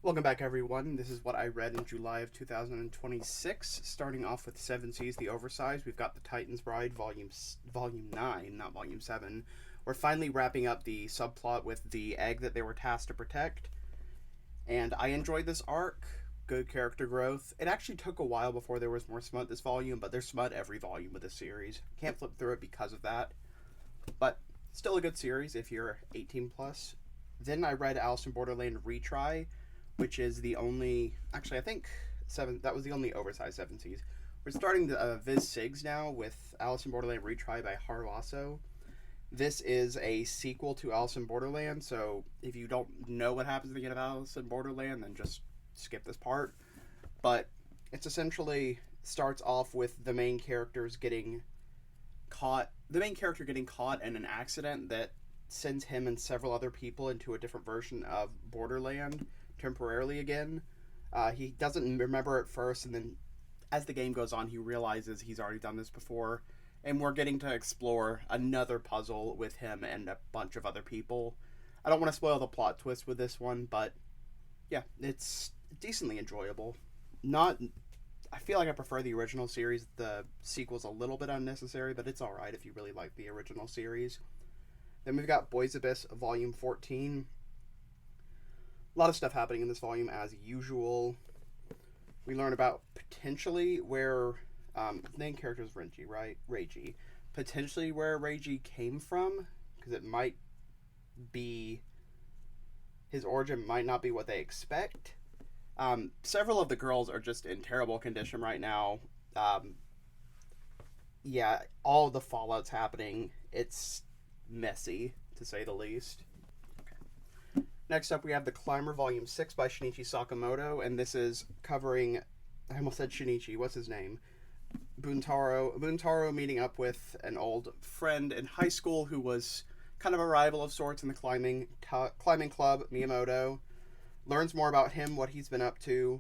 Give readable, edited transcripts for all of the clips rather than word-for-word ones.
Welcome back, everyone. This is what I read in July of 2026. Starting off with Seven Seas, The Oversized. We've got The Titan's Bride, Volume 9, not Volume 7. We're finally wrapping up the subplot with the egg that they were tasked to protect. And I enjoyed this arc. Good character growth. It actually took a while before there was more smut this volume, but there's smut every volume of this series. Can't flip through it because of that. But still a good series if you're 18 plus. Then I read Alice in Borderland Retry, which is the only, actually I think that was the only oversized Seven Seas. We're starting the Viz Sigs now with Alice in Borderland Retry by Harlasso. This is a sequel to Alice in Borderland, so if you don't know what happens at the end of Alice in Borderland, then just skip this part. But it's essentially starts off with the main character getting caught in an accident that sends him and several other people into a different version of Borderland temporarily again. He doesn't remember at first, and then as the game goes on, he realizes he's already done this before, and we're getting to explore another puzzle with him and a bunch of other people. I don't want to spoil the plot twist with this one, but yeah, it's decently enjoyable. I feel like I prefer the original series. The sequel's a little bit unnecessary, but it's alright if you really like the original series. Then we've got Boys Abyss Volume 14. A lot of stuff happening in this volume as usual. We learn about potentially where the main character is Renji, right? Reiji. Potentially where Reiji came from, because it might be his origin might not be what they expect. Several of the girls are just in terrible condition right now. Yeah, all the fallout's happening. It's messy, to say the least. Next up, we have The Climber, Volume 6 by Shinichi Sakamoto, and this is covering, I almost said Shinichi, what's his name? Buntaro meeting up with an old friend in high school who was kind of a rival of sorts in the climbing club, Miyamoto. Learns more about him, what he's been up to,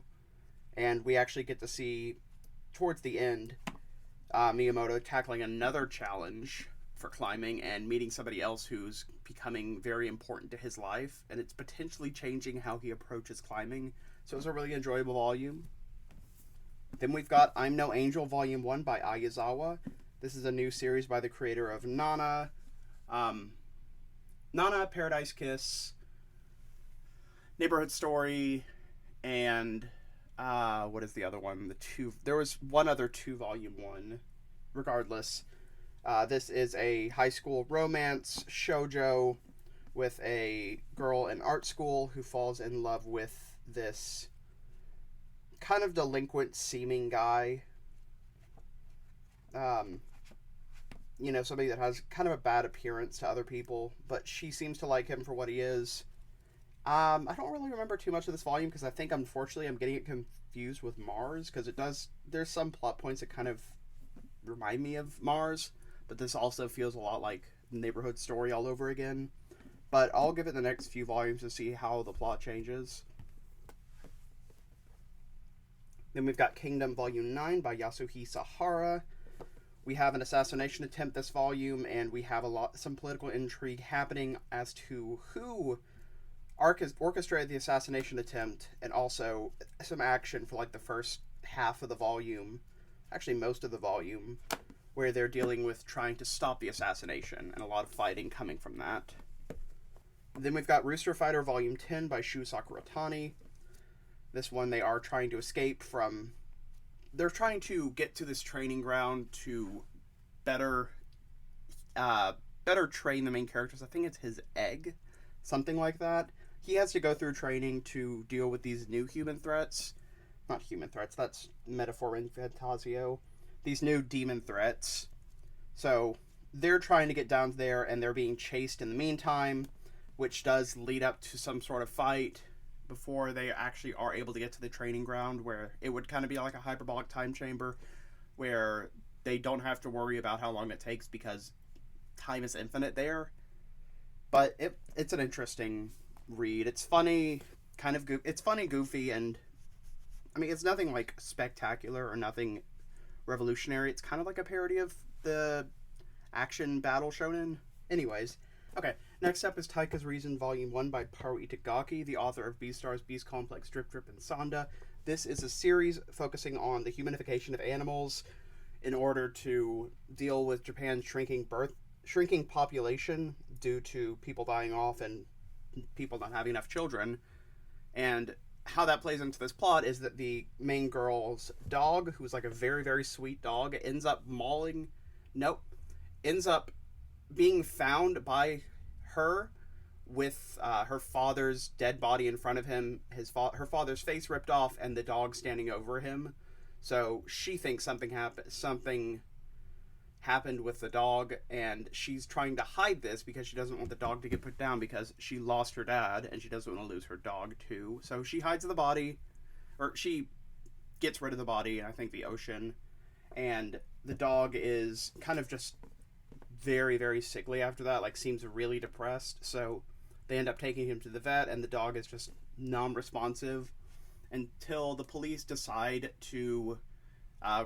and we actually get to see, towards the end, Miyamoto tackling another challenge for climbing and meeting somebody else who's becoming very important to his life, and it's potentially changing how he approaches climbing. So it's a really enjoyable volume. Then we've got I'm No Angel Volume 1 by Ayazawa. This is a new series by the creator of Nana, Paradise Kiss, Neighborhood Story, and what is the other one? There was one other 2-volume one. Regardless, this is a high school romance shoujo with a girl in art school who falls in love with this kind of delinquent seeming guy. Somebody that has kind of a bad appearance to other people, but she seems to like him for what he is. I don't really remember too much of this volume because I think, unfortunately, I'm getting it confused with Mars, because there's some plot points that kind of remind me of Mars, but this also feels a lot like Neighborhood Story all over again. But I'll give it the next few volumes to see how the plot changes. Then we've got Kingdom Volume 9 by Yasuhi Sahara. We have an assassination attempt this volume, and we have some political intrigue happening as to who orchestrated the assassination attempt, and also some action for like the first half of the volume, actually most of the volume, where they're dealing with trying to stop the assassination, and a lot of fighting coming from that. Then we've got Rooster Fighter Volume 10 by Shu Sakuratani. This one, they are trying to escape from... They're trying to get to this training ground to better train the main characters. I think it's his egg, something like that. He has to go through training to deal with these new human threats. Not human threats, that's metaphor in Fantasio. These new demon threats. So they're trying to get down there, and they're being chased in the meantime, which does lead up to some sort of fight before they actually are able to get to the training ground, where it would kind of be like a hyperbolic time chamber, where they don't have to worry about how long it takes because time is infinite there. But it's an interesting read. It's funny, it's funny, goofy, and I mean, it's nothing like spectacular or nothing revolutionary. It's kind of like a parody of the action battle shonen. Anyways, okay, Next up is Taika's Reason Volume 1 by Paru Itagaki, the author of Beastars, Beast Complex, Drip Drip, and Sanda. This is a series focusing on the humanification of animals in order to deal with Japan's shrinking population due to people dying off and people not having enough children. And how that plays into this plot is that the main girl's dog, who's like a very, very sweet dog, ends up being found by her with her father's dead body in front of him, her father's face ripped off, and the dog standing over him. So she thinks something happened with the dog, and she's trying to hide this because she doesn't want the dog to get put down because she lost her dad, and she doesn't want to lose her dog too. So she hides the body, or she gets rid of the body in, I think, the ocean, and the dog is kind of just very, very sickly after that, like seems really depressed. So they end up taking him to the vet, and the dog is just non-responsive until the police decide to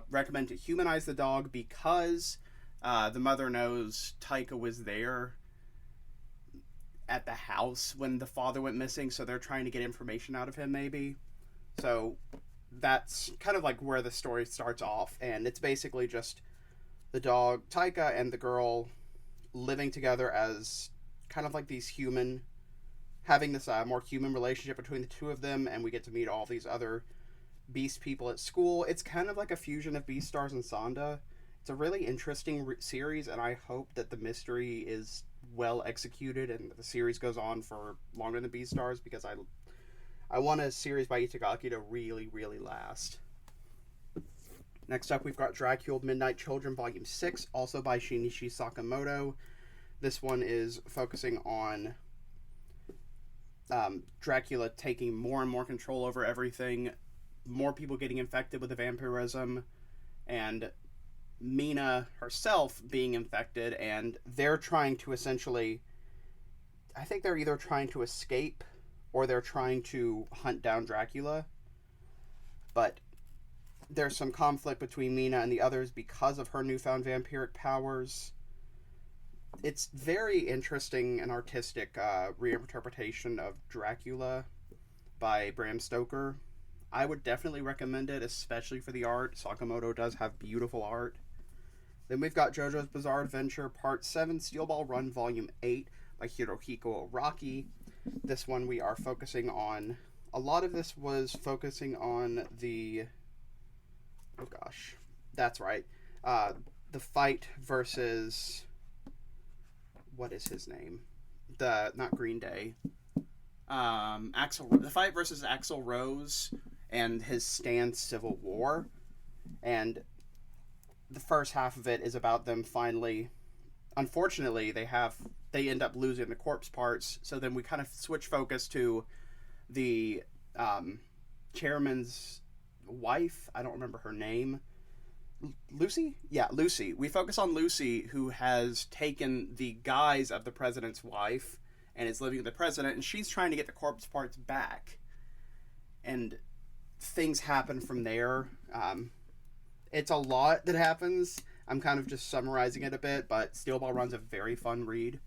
recommend to humanize the dog because the mother knows Taika was there at the house when the father went missing, so they're trying to get information out of him, maybe. So that's kind of like where the story starts off, and it's basically just the dog, Taika, and the girl living together as kind of like having this more human relationship between the two of them, and we get to meet all these other beast people at school. It's kind of like a fusion of Beastars and Sanda. It's a really interesting series, and I hope that the mystery is well executed and the series goes on for longer than Beastars, because I want a series by Itagaki to really, really last. Next up, we've got Dracula Midnight Children Volume 6, also by Shinichi Sakamoto. This one is focusing on Dracula taking more and more control over everything, more people getting infected with the vampirism, and Mina herself being infected, and they're trying to essentially, I think they're either trying to escape or they're trying to hunt down Dracula. But there's some conflict between Mina and the others because of her newfound vampiric powers. It's very interesting and artistic reinterpretation of Dracula by Bram Stoker. I would definitely recommend it, especially for the art. Sakamoto does have beautiful art. Then we've got JoJo's Bizarre Adventure Part 7, Steel Ball Run Volume 8 by Hirohiko Araki. This one we are focusing on... A lot of this was focusing on the... Oh gosh, that's right. The fight versus... What is his name? Not Green Day. The fight versus Axl Rose and his Stan Civil War. And the first half of it is about them finally... Unfortunately, they end up losing the corpse parts, so then we kind of switch focus to the chairman's wife. I don't remember her name. Lucy? Yeah, Lucy. We focus on Lucy, who has taken the guise of the president's wife and is living with the president, and she's trying to get the corpse parts back. And things happen from there. It's a lot that happens. I'm kind of just summarizing it a bit, but Steel Ball Run's a very fun read.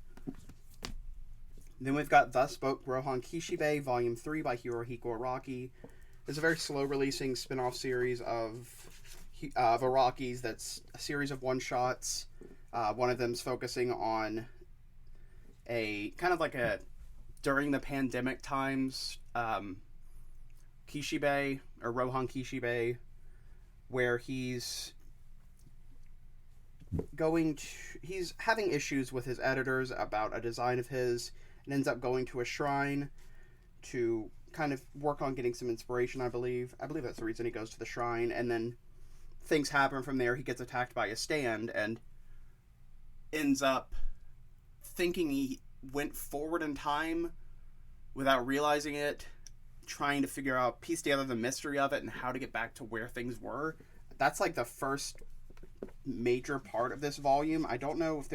Then we've got Thus Spoke Rohan Kishibe, Volume 3 by Hirohiko Araki. It's a very slow-releasing spin-off series of Araki's that's a series of one-shots. One of them's focusing on a kind of like a during the pandemic times Kishibe, or Rohan Kishibe, where he's having issues with his editors about a design of his, and ends up going to a shrine to kind of work on getting some inspiration, I believe. I believe that's the reason he goes to the shrine, and then things happen from there. He gets attacked by a stand and ends up thinking he went forward in time without realizing it, trying to piece together the mystery of it and how to get back to where things were. That's like the first major part of this volume. I don't know if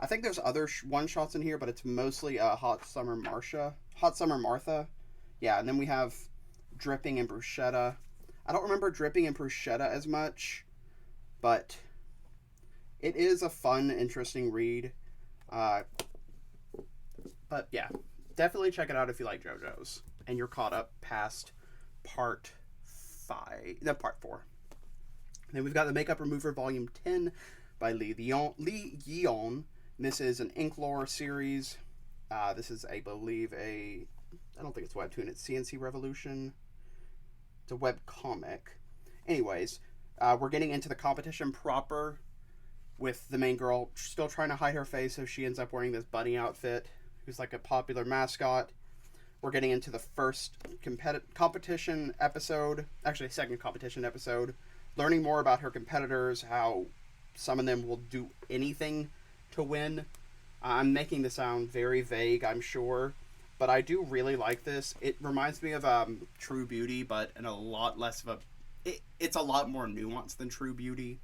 I think there's other one-shots in here, but it's mostly Hot Summer Martha. Yeah, and then we have Dripping and Bruschetta. I don't remember Dripping and Bruschetta as much, but it is a fun, interesting read. But yeah, definitely check it out if you like JoJo's and you're caught up past part 4. Then we've got The Makeup Remover Volume 10 by Lee Yeon. This is an Inklore series. This is, I believe, I don't think it's a webtoon, it's CNC Revolution. It's a web comic. Anyways, we're getting into the competition proper with the main girl still trying to hide her face, so she ends up wearing this bunny outfit, who's like a popular mascot. We're getting into the first competition episode, actually second competition episode, learning more about her competitors, how some of them will do anything to win. I'm making this sound very vague, I'm sure, but I do really like this. It reminds me of True Beauty, but in a lot less of a... It's a lot more nuanced than True Beauty,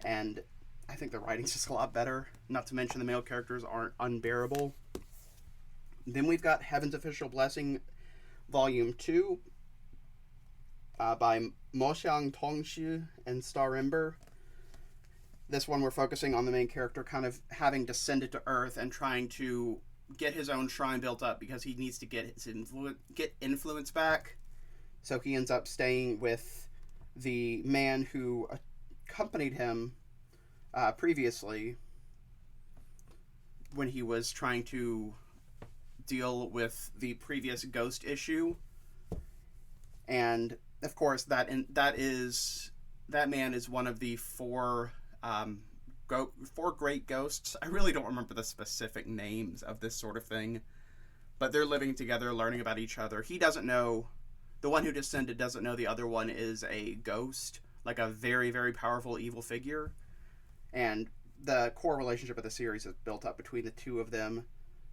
and I think the writing's just a lot better. Not to mention the male characters aren't unbearable. Then we've got Heaven's Official Blessing, Volume 2, by Mo Xiang Tongxu and Star Ember. This one we're focusing on the main character kind of having descended to Earth and trying to get his own shrine built up because he needs to get his influence back. So he ends up staying with the man who accompanied him previously when he was trying to deal with the previous ghost issue. And of course that man is one of the four great ghosts. I really don't remember the specific names of this sort of thing, but they're living together, learning about each other. He doesn't know, the one who descended doesn't know the other one is a ghost, like a very, very powerful evil figure. And the core relationship of the series is built up between the two of them.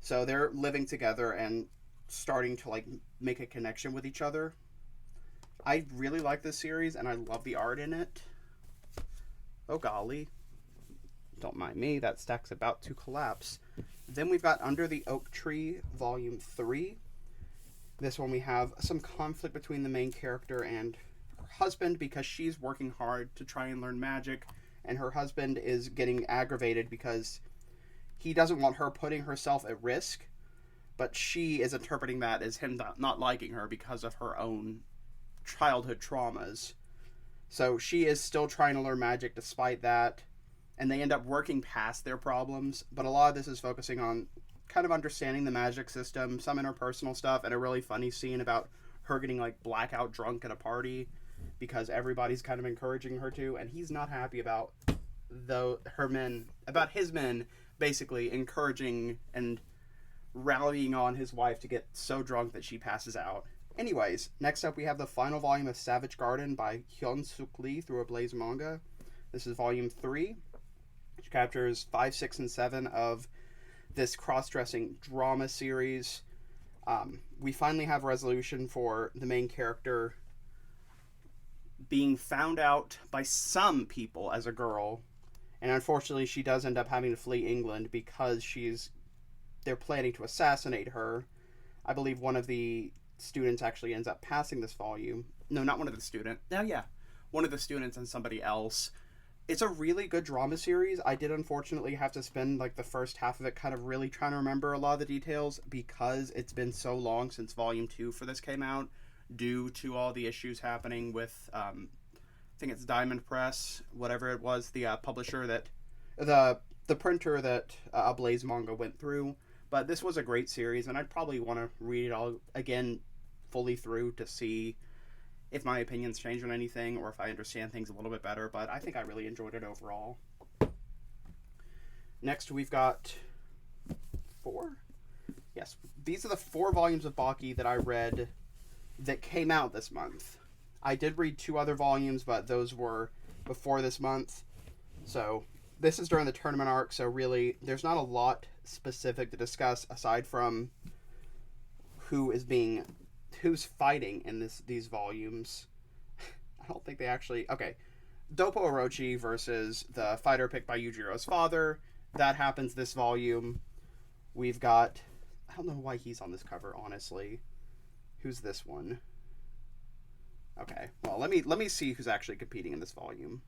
So they're living together and starting to like make a connection with each other. I really like this series and I love the art in it. Oh golly. Don't mind me, that stack's about to collapse. Then we've got Under the Oak Tree, Volume 3. This one we have some conflict between the main character and her husband because she's working hard to try and learn magic, and her husband is getting aggravated because he doesn't want her putting herself at risk, but she is interpreting that as him not liking her because of her own childhood traumas. So she is still trying to learn magic despite that, and they end up working past their problems, but a lot of this is focusing on kind of understanding the magic system, some interpersonal stuff, and a really funny scene about her getting like blackout drunk at a party because everybody's kind of encouraging her to, and he's not happy about his men basically encouraging and rallying on his wife to get so drunk that she passes out. Anyways, next up we have the final volume of Savage Garden by Hyun Suk Lee through a Blaze manga. This is volume 3, which captures 5, 6, and 7 of this cross-dressing drama series. We finally have resolution for the main character being found out by some people as a girl, and unfortunately she does end up having to flee England because they're planning to assassinate her. I believe one of the students actually ends up passing this volume. No, not one of the students. No, yeah. One of the students and somebody else. It's a really good drama series. I did unfortunately have to spend like the first half of it kind of really trying to remember a lot of the details because it's been so long since volume 2 for this came out due to all the issues happening with I think it's Diamond Press, whatever it was, the publisher that the printer that Blaze manga went through. But this was a great series, and I'd probably want to read it all again fully through to see if my opinions change on anything or if I understand things a little bit better, but I think I really enjoyed it overall. Next, we've got 4? Yes, these are the 4 volumes of Baki that I read that came out this month. I did read 2 other volumes, but those were before this month. So this is during the tournament arc, so really there's not a lot specific to discuss aside from who's fighting in these volumes. I don't think they actually... Okay. Doppo Orochi versus the fighter picked by Yujiro's father. That happens this volume. We've got... I don't know why he's on this cover, honestly. Who's this one? Okay. Well, let me see who's actually competing in this volume.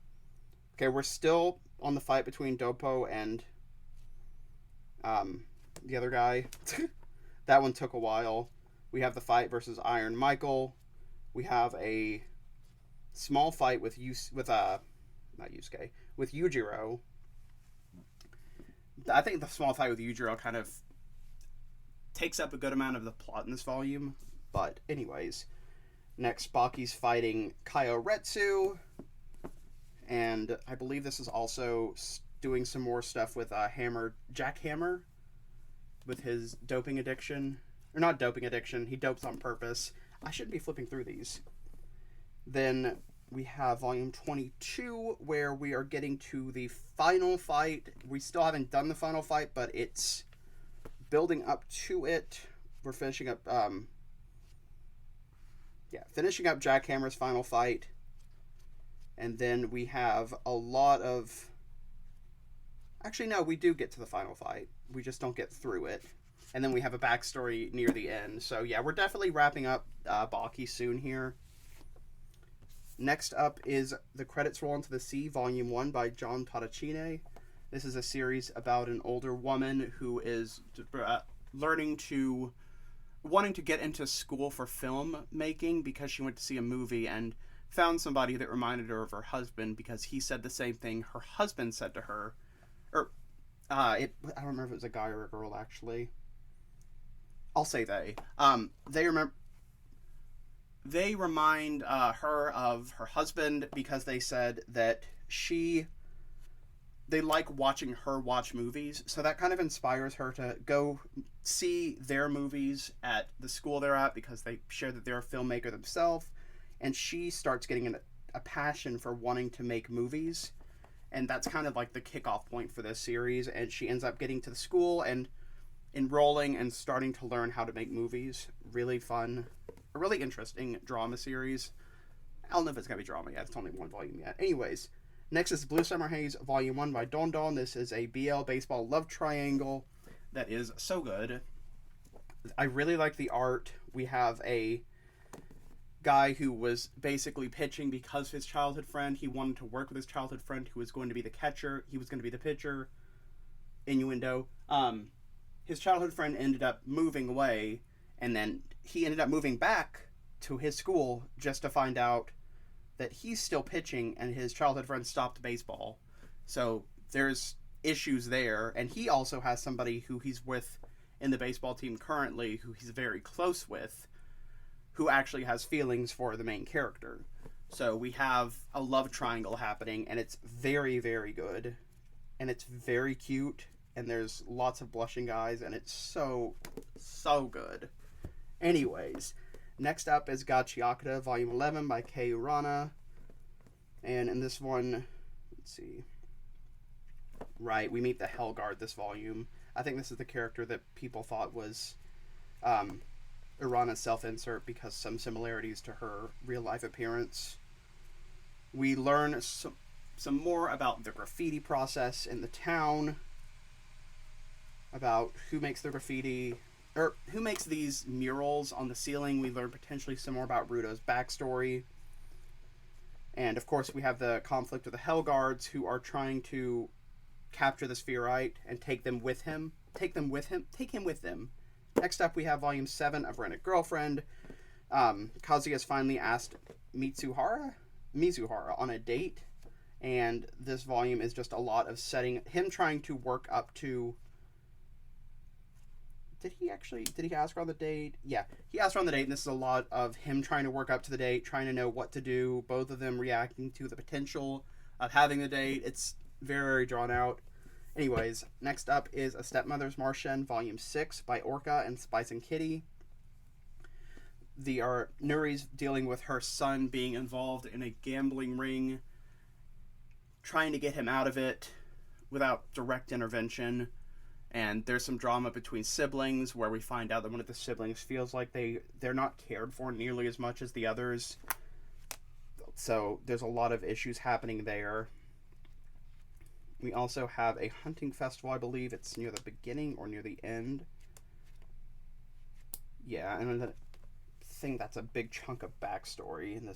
Okay, we're still on the fight between Doppo and the other guy. That one took a while. We have the fight versus Iron Michael. We have a small fight with not Yusuke, with Yujiro. I think the small fight with Yujiro kind of takes up a good amount of the plot in this volume. But anyways, next Baki's fighting Kyoretsu. And I believe this is also doing some more stuff with Jack Hammer, with his doping addiction. Or not doping addiction, he dopes on purpose. I shouldn't be flipping through these. Then we have volume 22, where we are getting to the final fight. We still haven't done the final fight, but it's building up to it. We're finishing up, finishing up Jack Hammer's final fight. And then we have a lot of... Actually, no, we do get to the final fight. We just don't get through it. And then we have a backstory near the end. So, yeah, we're definitely wrapping up Baki soon here. Next up is The Credits Roll Into the Sea, Volume 1 by John Tadachine. This is a series about an older woman who is wanting to get into school for film making because she went to see a movie and found somebody that reminded her of her husband because he said the same thing her husband said to her. I don't remember if it was a guy or a girl, actually. I'll say they. They remind her of her husband because they said that they like watching her watch movies. So that kind of inspires her to go see their movies at the school they're at because they share that they're a filmmaker themselves. And she starts getting a passion for wanting to make movies. And that's kind of like the kickoff point for this series. And she ends up getting to the school and enrolling and starting to learn how to make movies. Really fun. A really interesting drama series. I don't know if it's going to be drama yet. It's only one volume yet. Anyways, next is Blue Summer Haze Volume 1 by Don Don. This is a BL baseball love triangle that is so good. I really like the art. We have a guy who was basically pitching because his childhood friend, he wanted to work with his childhood friend who was going to be the catcher. He was going to be the pitcher. Innuendo. His childhood friend ended up moving away, and then he ended up moving back to his school just to find out that he's still pitching and his childhood friend stopped baseball. So there's issues there, and he also has somebody who he's with in the baseball team currently who he's very close with, who actually has feelings for the main character. So we have a love triangle happening, and it's very, very good. And it's very cute, and there's lots of blushing guys, and it's so, so good. Anyways, next up is Gachiakata, Volume 11 by Kei Urana. And in this one, let's see. Right, we meet the Hellguard this volume. I think this is the character that people thought was Urana's self-insert because some similarities to her real-life appearance. We learn some more about the graffiti process in the town, about who makes the graffiti, or who makes these murals on the ceiling. We learn potentially some more about Ruto's backstory. And, of course, we have the conflict with the Hellguards, who are trying to capture the Spherite and take him with them. Next up, we have Volume 7 of Rent a Girlfriend. Kazuya's finally asked Mizuhara on a date. And this volume is just a lot of him trying to work up to... Did he ask her on the date? Yeah, he asked her on the date, and this is a lot of him trying to work up to the date, trying to know what to do, both of them reacting to the potential of having the date. It's very, very drawn out. Anyways, next up is A Stepmother's Martian, Volume 6 by Orca and Spice and Kitty. Nuri's dealing with her son being involved in a gambling ring, trying to get him out of it without direct intervention. And there's some drama between siblings where we find out that one of the siblings feels like they're not cared for nearly as much as the others. So there's a lot of issues happening there. We also have a hunting festival, I believe. It's near the beginning or near the end. Yeah, and I think that's a big chunk of backstory in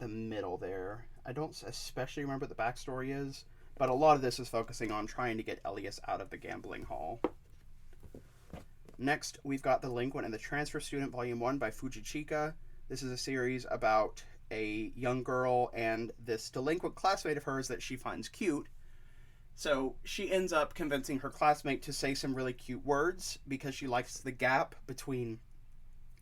the middle there. I don't especially remember what the backstory is, but a lot of this is focusing on trying to get Elias out of the gambling hall. Next, we've got The Delinquent and the Transfer Student, Volume 1 by Fujichika. This is a series about a young girl and this delinquent classmate of hers that she finds cute. So she ends up convincing her classmate to say some really cute words because she likes the gap between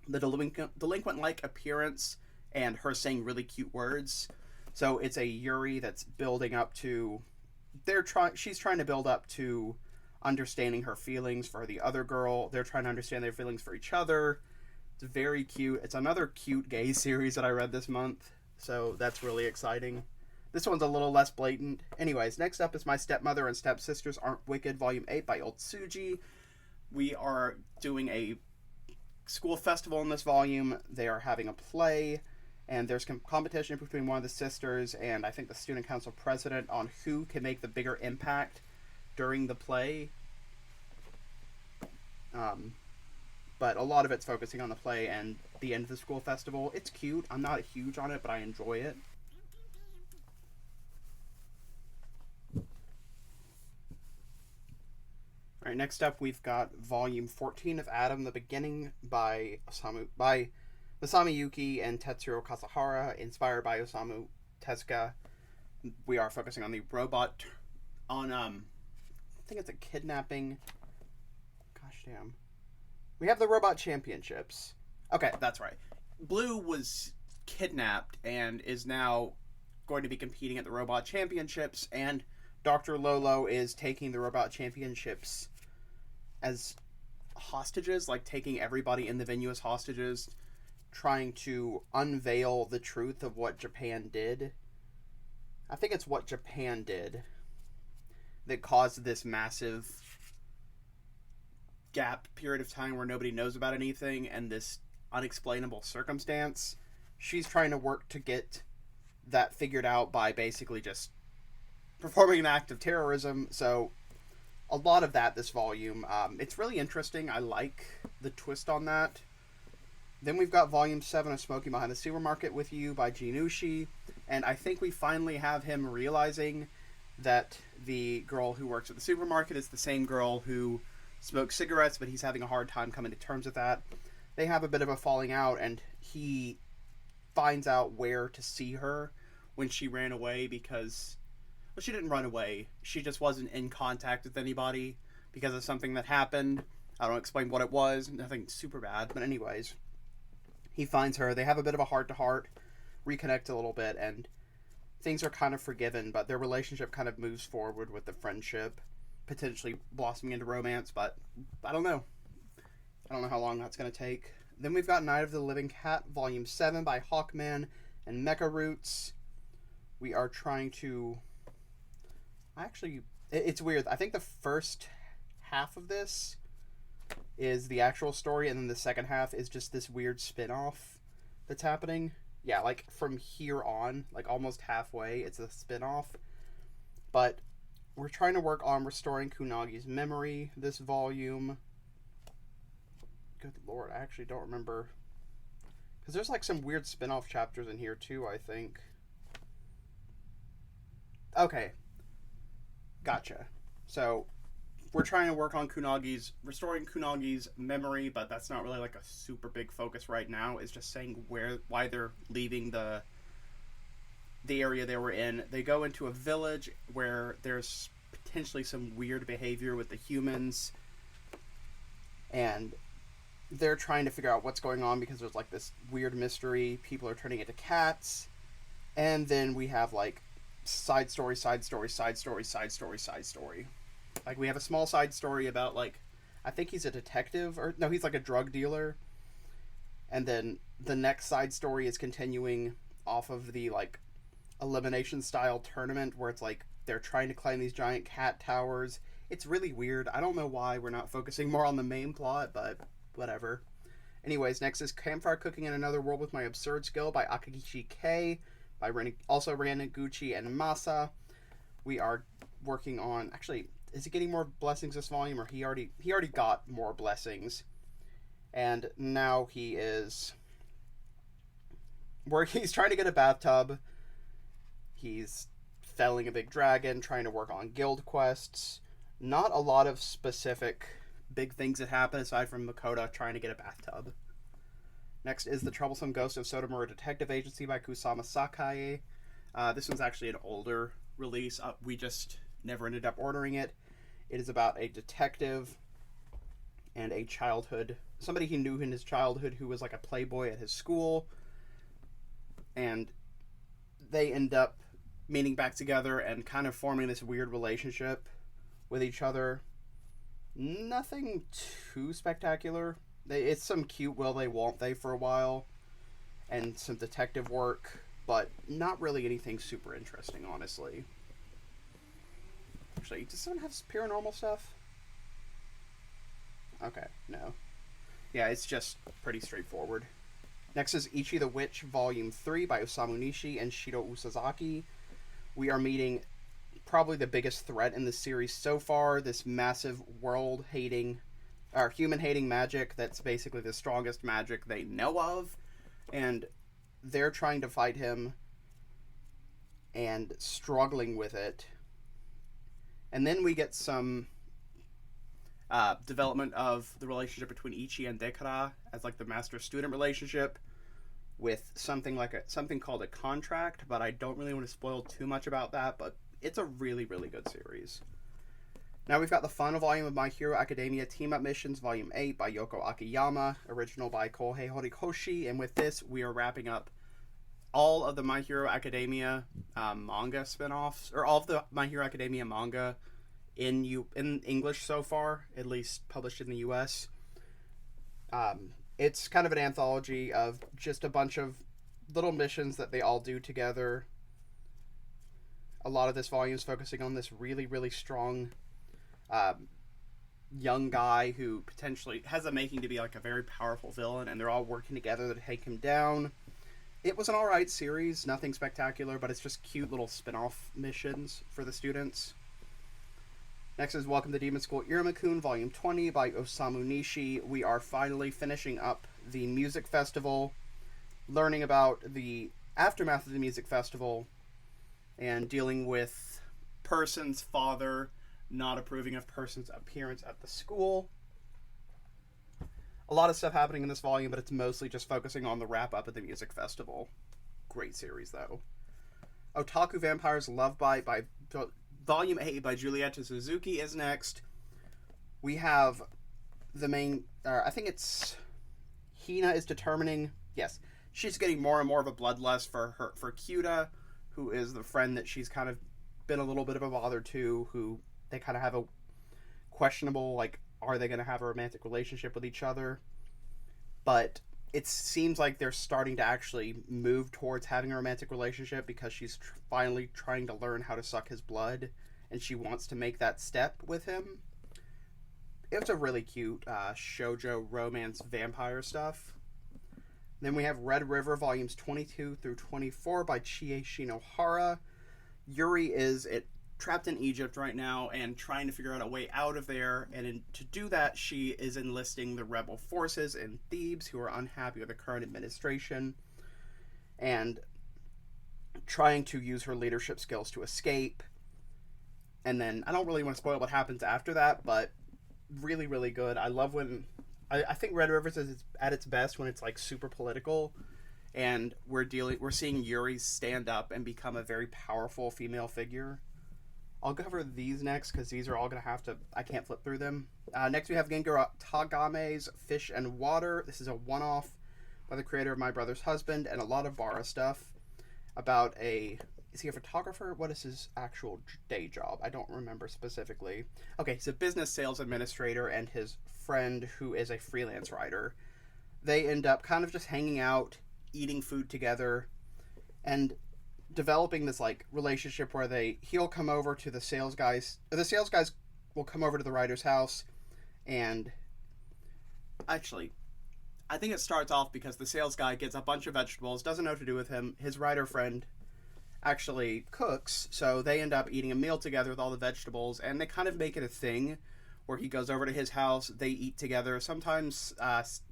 the delinquent-like appearance and her saying really cute words. So it's a Yuri that's building up to... She's trying to build up to understanding her feelings for the other girl. They're trying to understand their feelings for each other. It's very cute. It's another cute gay series that I read this month, so that's really exciting. This one's a little less blatant. Anyways, next up is My Stepmother and Stepsisters Aren't Wicked, Volume 8 by Otsuji. We are doing a school festival in this volume. They are having a play, and there's competition between one of the sisters and I think the student council president on who can make the bigger impact during the play. But a lot of it's focusing on the play and the end of the school festival. It's cute. I'm not huge on it, but I enjoy it. Alright, next up we've got Volume 14 of Adam, The Beginning by Masami Yuki and Tetsuro Kasahara, inspired by Osamu Tezuka. We are focusing on the robot on, I think it's a kidnapping. Gosh damn. We have the Robot Championships. Okay, that's right. Blue was kidnapped and is now going to be competing at the Robot Championships, and Dr. Lolo is taking the Robot Championships as hostages, like taking everybody in the venue as hostages, trying to unveil the truth of what Japan did. I think it's what Japan did that caused this massive gap period of time where nobody knows about anything and this unexplainable circumstance. She's trying to work to get that figured out by basically just performing an act of terrorism. So a lot of that this volume. It's really interesting. I like the twist on that. Then we've got Volume 7 of Smoking Behind the Supermarket with You by Jinushi, and I think we finally have him realizing that the girl who works at the supermarket is the same girl who smokes cigarettes, but he's having a hard time coming to terms with that. They have a bit of a falling out, and he finds out where to see her when she ran away because... Well, she didn't run away. She just wasn't in contact with anybody because of something that happened. I don't explain what it was. Nothing super bad. But anyways, he finds her. They have a bit of a heart-to-heart, reconnect a little bit, and things are kind of forgiven, but their relationship kind of moves forward with the friendship, potentially blossoming into romance, but I don't know. I don't know how long that's going to take. Then we've got Night of the Living Cat, Volume 7 by Hawkman and Mecha Roots. We are trying to... Actually, it's weird. I think the first half of this is the actual story, and then the second half is just this weird spin-off that's happening. Yeah, like from here on, like almost halfway, it's a spin-off. But we're trying to work on restoring Kunagi's memory this volume. Good lord, I actually don't remember. Because there's like some weird spin-off chapters in here too, I think. Okay. Gotcha. So, we're trying to work on restoring Kunagi's memory, but that's not really like a super big focus right now. It's just saying why they're leaving the area they were in. They go into a village where there's potentially some weird behavior with the humans, and they're trying to figure out what's going on because there's like this weird mystery. People are turning into cats, and then we have like side story. Like, we have a small side story about, like, I think he's a detective, or, no, he's like a drug dealer. And then the next side story is continuing off of the, like, elimination-style tournament, where it's, like, they're trying to climb these giant cat towers. It's really weird. I don't know why we're not focusing more on the main plot, but whatever. Anyways, next is Campfire Cooking in Another World with My Absurd Skill by Akagishi K, by also Ranaguchi and Masa. We are working on... Actually, is he getting more blessings this volume, or he already got more blessings? And now he is... He's trying to get a bathtub. He's felling a big dragon, trying to work on guild quests. Not a lot of specific big things that happen aside from Makoto trying to get a bathtub. Next is The Troublesome Ghost of Sotomura Detective Agency by Kusama Sakai. This one's actually an older release. We just never ended up ordering it. It is about a detective and a somebody he knew in his childhood who was like a playboy at his school. And they end up meeting back together and kind of forming this weird relationship with each other. Nothing too spectacular. It's some cute will they won't they for a while and some detective work, but not really anything super interesting, honestly. Actually, does someone have paranormal stuff? Okay, no. Yeah, it's just pretty straightforward. Next is Ichi the Witch Volume 3 by Osamu Nishi and Shiro Usazaki. We are meeting probably the biggest threat in the series so far, this massive human-hating magic that's basically the strongest magic they know of, and they're trying to fight him and struggling with it. And then we get some development of the relationship between Ichi and Dekara as like the master-student relationship with something called a contract, but I don't really want to spoil too much about that, but it's a really, really good series. Now we've got the final volume of My Hero Academia Team Up Missions, Volume 8 by Yoko Akiyama, original by Kohei Horikoshi, and with this we are wrapping up all of the My Hero Academia manga spin-offs, or all of the My Hero Academia manga in English so far, at least published in the US. It's kind of an anthology of just a bunch of little missions that they all do together. A lot of this volume is focusing on this really, really strong young guy who potentially has the making to be like a very powerful villain, and they're all working together to take him down. It was an alright series, nothing spectacular, but it's just cute little spin-off missions for the students. Next is Welcome to Demon School Iruma-kun, Volume 20 by Osamu Nishi. We are finally finishing up the music festival, learning about the aftermath of the music festival, and dealing with Person's father not approving of Person's appearance at the school. A lot of stuff happening in this volume, but it's mostly just focusing on the wrap-up of the music festival. Great series, though. Otaku Vampires Love Bite by Volume 8 by Julieta Suzuki is next. We have the main... I think it's... Hina is determining... Yes, she's getting more and more of a bloodlust for Kyuta, who is the friend that she's kind of been a little bit of a bother to, who they kind of have a questionable, like, are they going to have a romantic relationship with each other? But it seems like they're starting to actually move towards having a romantic relationship because she's finally trying to learn how to suck his blood, and she wants to make that step with him. It's a really cute shoujo romance vampire stuff. Then we have Red River Volumes 22 through 24 by Chie Shinohara. Yuri is trapped in Egypt right now and trying to figure out a way out of there, and to do that she is enlisting the rebel forces in Thebes who are unhappy with the current administration and trying to use her leadership skills to escape. And then I don't really want to spoil what happens after that, but really, really good. I love when I think Red Rivers is at its best when it's like super political, and we're seeing Yuri stand up and become a very powerful female figure. I'll cover these next because these are all going to have to... I can't flip through them. Next we have Gengaro Tagame's Fish and Water. This is a one-off by the creator of My Brother's Husband and a lot of Bara stuff about a... Is he a photographer? What is his actual day job? I don't remember specifically. Okay, he's a business sales administrator and his friend who is a freelance writer. They end up kind of just hanging out, eating food together, and developing this like relationship where he'll come over to the sales guys will come over to the writer's house, and actually I think it starts off because the sales guy gets a bunch of vegetables, doesn't know what to do with him. His writer friend actually cooks, so they end up eating a meal together with all the vegetables, and they kind of make it a thing where he goes over to his house, they eat together. Sometimes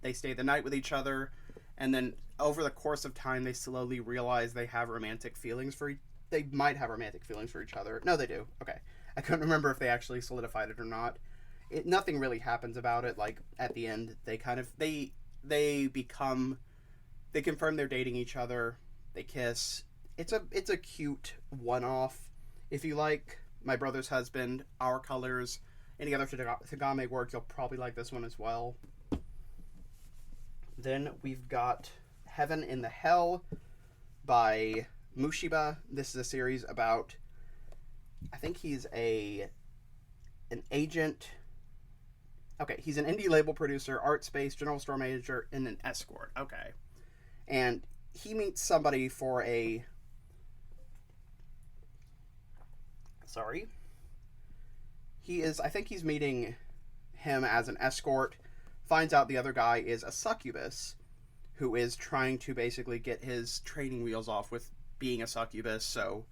they stay the night with each other, and then over the course of time, they slowly realize they have romantic feelings they might have romantic feelings for each other. No, they do. Okay. I couldn't remember if they actually solidified it or not. nothing really happens about it. Like at the end, they kind of they confirm they're dating each other. They kiss. It's a cute one-off. If you like My Brother's Husband, Our Colors, any other Tagame work, you'll probably like this one as well. Then we've got Heaven in the Hell by Mushiba. This is a series about, I think he's an agent. Okay, he's an indie label producer, art space, general store manager, and an escort. Okay. And he meets somebody for a... Sorry. I think he's meeting him as an escort. Finds out the other guy is a succubus who is trying to basically get his training wheels off with being a succubus. So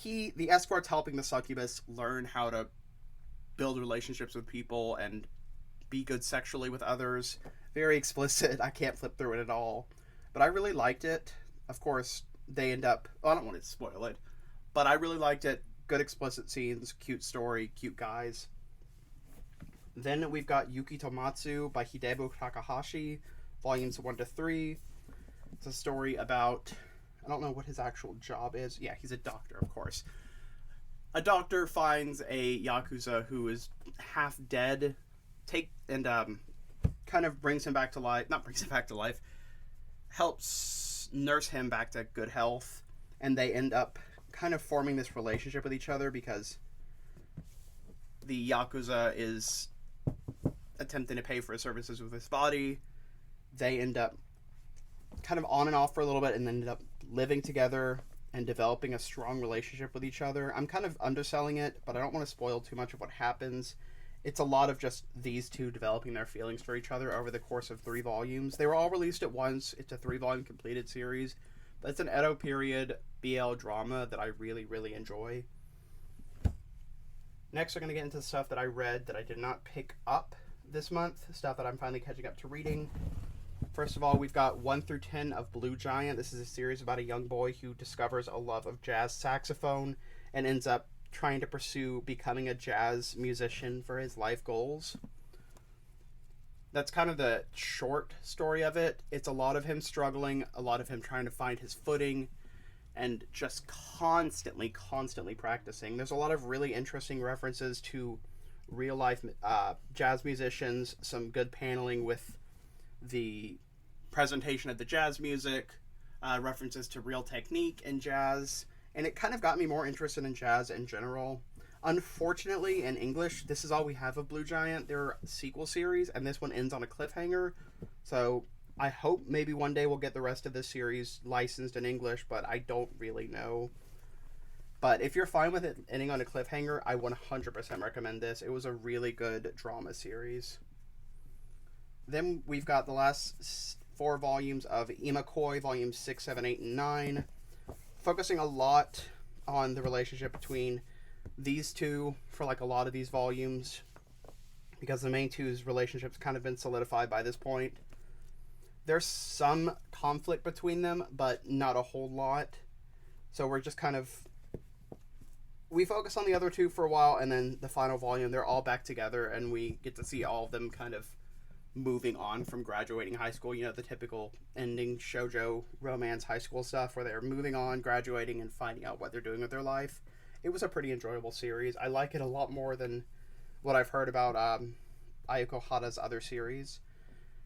the escort's helping the succubus learn how to build relationships with people and be good sexually with others. Very explicit. I can't flip through it at all. But I really liked it. Of course, they end up... I don't want to spoil it. But I really liked it. Good explicit scenes, cute story, cute guys. Then we've got Yuki Tomatsu by Hidebo Takahashi, volumes 1 to 3. It's a story about... I don't know what his actual job is. Yeah, he's a doctor, of course. A doctor finds a Yakuza who is half dead, kind of brings him back to life. Not brings him back to life. Helps nurse him back to good health. And they end up kind of forming this relationship with each other because the Yakuza is attempting to pay for his services with his body. They end up kind of on and off for a little bit and then end up living together and developing a strong relationship with each other. I'm kind of underselling it, but I don't want to spoil too much of what happens. It's a lot of just these two developing their feelings for each other over the course of 3 volumes. They were all released at once. It's a 3-volume completed series. But it's an Edo period BL drama that I really, really enjoy. Next, we're going to get into stuff that I read that I did not pick up this month. Stuff that I'm finally catching up to reading. First of all, we've got 1 through 10 of Blue Giant. This is a series about a young boy who discovers a love of jazz saxophone and ends up trying to pursue becoming a jazz musician for his life goals. That's kind of the short story of it. It's a lot of him struggling, a lot of him trying to find his footing, and just constantly practicing. There's a lot of really interesting references to real-life jazz musicians, some good paneling with the presentation of the jazz music, references to real technique in jazz, and it kind of got me more interested in jazz in general. Unfortunately, in English, this is all we have of Blue Giant. There are sequel series, and this one ends on a cliffhanger. So I hope maybe one day we'll get the rest of this series licensed in English, but I don't really know. But if you're fine with it ending on a cliffhanger, I 100% recommend this. It was a really good drama series. Then we've got the last 4 volumes of Imakoi, volumes 6, 7, 8, and 9. Focusing a lot on the relationship between these two for like a lot of these volumes, because the main two's relationship's kind of been solidified by this point. There's some conflict between them, but not a whole lot. So we're just kind of... We focus on the other two for a while, and then the final volume, they're all back together, and we get to see all of them kind of moving on from graduating high school. You know, the typical ending shoujo romance high school stuff where they're moving on, graduating, and finding out what they're doing with their life. It was a pretty enjoyable series. I like it a lot more than what I've heard about Ayako Hara's other series.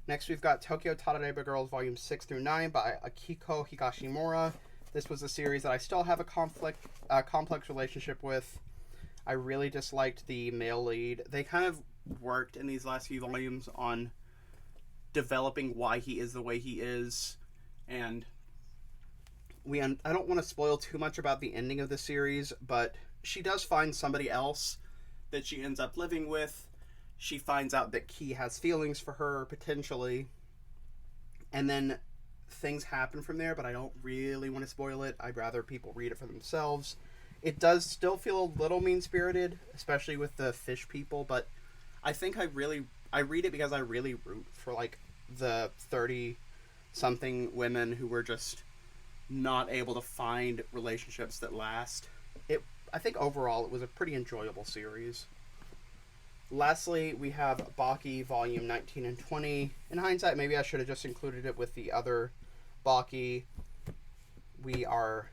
Next, we've got Tokyo Tadadeba Girls Volumes 6 through 9 by Akiko Higashimura. This was a series that I still have a complex relationship with. I really disliked the male lead. They kind of worked in these last few volumes on developing why he is the way he is, and I don't want to spoil too much about the ending of the series, but she does find somebody else that she ends up living with. She finds out that Ki has feelings for her, potentially, and then things happen from there, but I don't really want to spoil it. I'd rather people read it for themselves. It does still feel a little mean-spirited, especially with the fish people, but I think I read it because I really root for, like, the 30-something women who were just not able to find relationships that last. I think overall it was a pretty enjoyable series. Lastly, we have Baki Volume 19 and 20. In hindsight, maybe I should have just included it with the other Baki. We're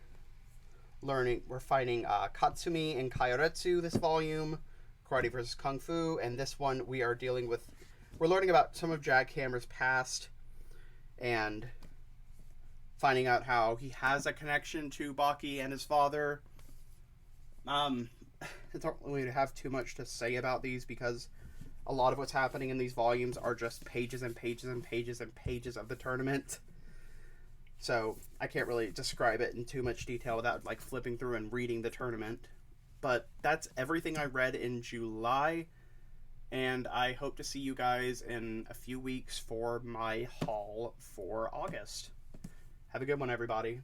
fighting Katsumi and Kairetsu this volume, Karate vs. Kung Fu, and this one we're learning about some of Jackhammer's past and finding out how he has a connection to Baki and his father. I don't really have too much to say about these because a lot of what's happening in these volumes are just pages and pages and pages and pages of the tournament. So I can't really describe it in too much detail without like flipping through and reading the tournament. But that's everything I read in July, and I hope to see you guys in a few weeks for my haul for August. Have a good one, everybody.